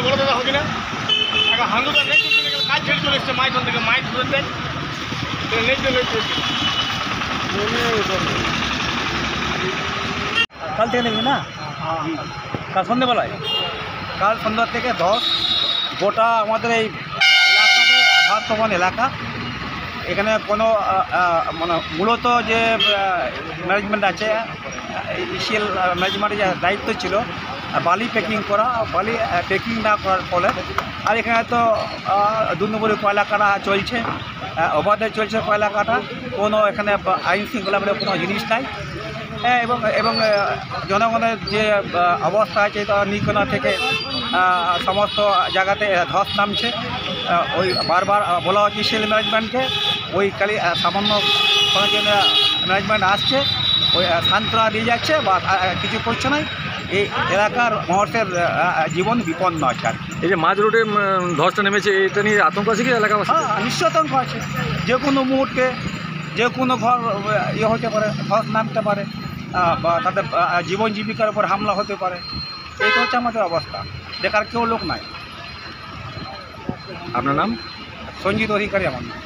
বড় দাদা হবে না হান্দুটা নেই কাজ ছেড়ে চলে এসছে মাছ থেকে মাছ ধরে দেয় নেই চলে এসছে কাল থেকে নেবে না? কাল সন্ধ্যেবেলায়? কাল সন্ধ্যা থেকে 10 গোটা আমাদের এই এলাকাতে ভারতভবন এলাকা, এখানে কোনো মানে মূলত যে ম্যানেজমেন্ট আছে, ইসিএল ম্যানেজমেন্টের যে দায়িত্ব ছিল বালি প্যাকিং করা, বালি প্যাকিং না করার ফলে আর এখানে তো 2 নম্বরে কয়লা কাটা চলছে, অবাধে চলছে কয়লা কাটা, কোনো এখানে আইন শৃঙ্খলা বলে কোনো জিনিস নাই। হ্যাঁ, এবং জনগণের যে অবস্থা আছে নিকোনা থেকে সমস্ত জায়গাতে ধস নামছে। ওই বারবার বলা হচ্ছে সেল ম্যানেজমেন্টকে, ওই খালি সামান্য কোনো জন্য ম্যানেজমেন্ট আসছে, ওই সান্ত্বনা দিয়ে যাচ্ছে বা কিছু করছে না। এই এলাকার মানুষের জীবন বিপন্ন আছে আর কি। এই যে মাঝ রোডে ধসটা নেমেছে, এটা নিয়ে আতঙ্ক আছে কি এলাকাবাসী? হ্যাঁ, নিশ্চয় আতঙ্ক আছে। যে কোনো মুহূর্তে যে কোনো ঘর ইয়ে হতে পারে, ধস নামতে পারে বা তাদের জীবন জীবিকার উপর হামলা হতে পারে। এইটা হচ্ছে আমাদের অবস্থা, দেখার কেউ লোক নাই। আপনার নাম? সঞ্জিত অধিকারী আমার নাম।